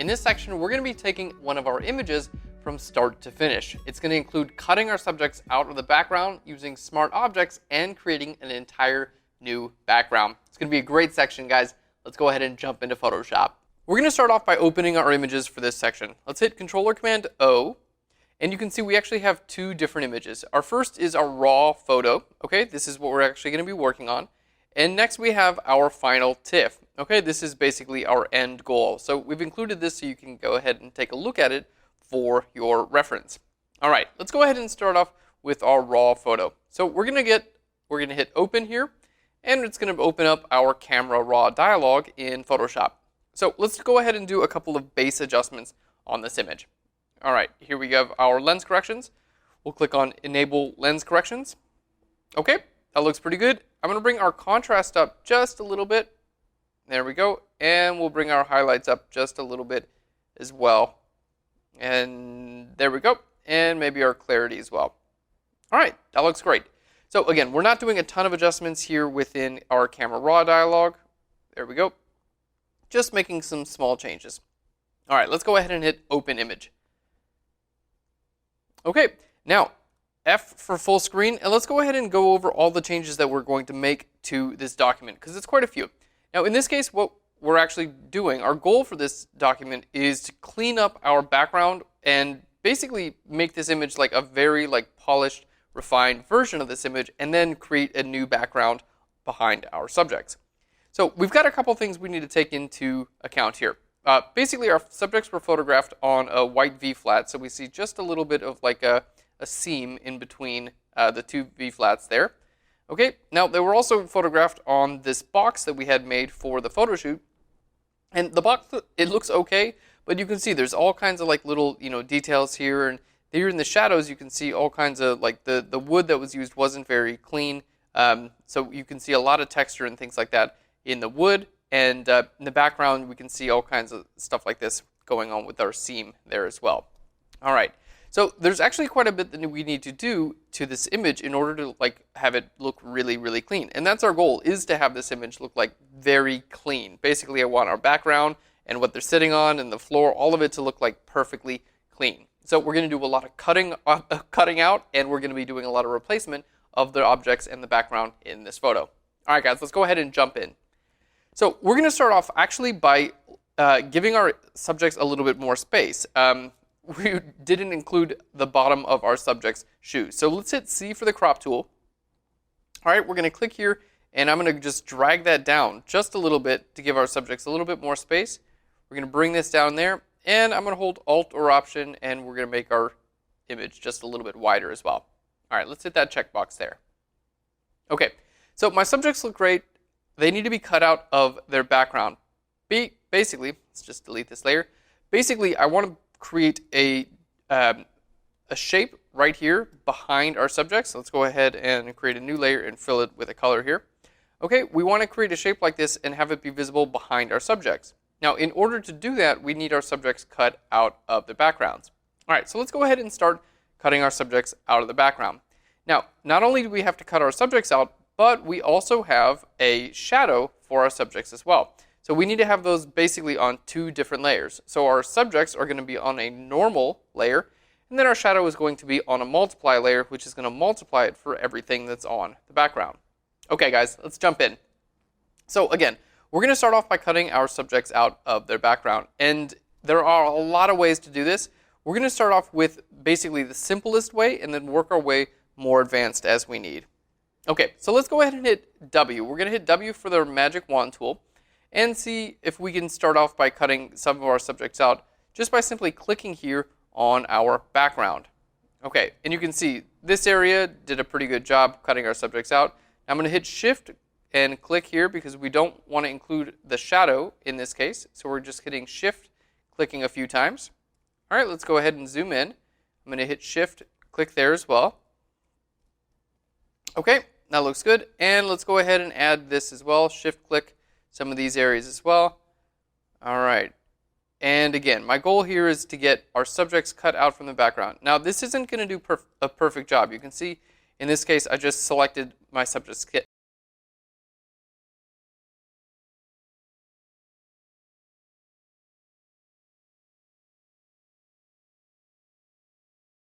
In this section, we're going to be taking one of our images from start to finish. It's going to include cutting our subjects out of the background using smart objects and creating an entire new background. It's going to be a great section, guys. Let's go ahead and jump into Photoshop. We're going to start off by opening our images for this section. Let's hit Control or Command O, and you can see we actually have two different images. Our first is our raw photo. Okay, this is what we're actually going to be working on. And next we have our final TIFF. Okay, this is basically our end goal. So we've included this so you can go ahead and take a look at it for your reference. All right, let's go ahead and start off with our raw photo. So we're going to hit open here, and it's going to open up our camera raw dialog in Photoshop. So let's go ahead and do a couple of base adjustments on this image. All right, here we have our lens corrections. We'll click on enable lens corrections. Okay, that looks pretty good. I'm going to bring our contrast up just a little bit. There we go. And we'll bring our highlights up just a little bit as well. And there we go. And maybe our clarity as well. All right, that looks great. So again, we're not doing a ton of adjustments here within our camera raw dialog. There we go. Just making some small changes. All right, let's go ahead and hit open image. Okay, now F for full screen, and let's go ahead and go over all the changes that we're going to make to this document, because it's quite a few. Now in this case, what we're actually doing, our goal for this document is to clean up our background and basically make this image like a very polished, refined version of this image, and then create a new background behind our subjects. So we've got a couple things we need to take into account here. Basically, our subjects were photographed on a white V-flat, so we see just a little bit of a seam in between the two V-flats there. Okay, now they were also photographed on this box that we had made for the photo shoot. And the box, it looks okay, but you can see there's all kinds of little details here, and here in the shadows you can see all kinds of the wood that was used wasn't very clean. So you can see a lot of texture and things like that in the wood, and in the background we can see all kinds of stuff like this going on with our seam there as well. All right. So there's actually quite a bit that we need to do to this image in order to have it look really, really clean. And that's our goal, is to have this image look very clean. Basically, I want our background and what they're sitting on and the floor, all of it to look perfectly clean. So we're going to do a lot of cutting out, and we're going to be doing a lot of replacement of the objects and the background in this photo. All right, guys, let's go ahead and jump in. So we're going to start off actually by giving our subjects a little bit more space. We didn't include the bottom of our subject's shoes. So let's hit C for the crop tool. All right, we're going to click here, and I'm going to just drag that down just a little bit to give our subjects a little bit more space. We're going to bring this down there, and I'm going to hold Alt or Option, and we're going to make our image just a little bit wider as well. All right, let's hit that checkbox there. Okay, so my subjects look great. They need to be cut out of their background. Basically, let's just delete this layer. Basically, I want to create a shape right here behind our subjects. So let's go ahead and create a new layer and fill it with a color here. Okay, we want to create a shape like this and have it be visible behind our subjects. Now, in order to do that, we need our subjects cut out of the backgrounds. All right, so let's go ahead and start cutting our subjects out of the background. Now, not only do we have to cut our subjects out, but we also have a shadow for our subjects as well. So we need to have those basically on two different layers. So our subjects are going to be on a normal layer, and then our shadow is going to be on a multiply layer, which is going to multiply it for everything that's on the background. Okay, guys, let's jump in. So again, we're going to start off by cutting our subjects out of their background. And there are a lot of ways to do this. We're going to start off with basically the simplest way and then work our way more advanced as we need. Okay, so let's go ahead and hit W. We're going to hit W for the magic wand tool, and see if we can start off by cutting some of our subjects out just by simply clicking here on our background. Okay, and you can see this area did a pretty good job cutting our subjects out. Now I'm going to hit Shift and click here because we don't want to include the shadow in this case. So we're just hitting Shift, clicking a few times. All right, let's go ahead and zoom in. I'm going to hit Shift, click there as well. Okay, that looks good. And let's go ahead and add this as well. Shift click some of these areas as well. All right. And again, my goal here is to get our subjects cut out from the background. Now, this isn't going to do a perfect job. You can see in this case, I just selected my subject's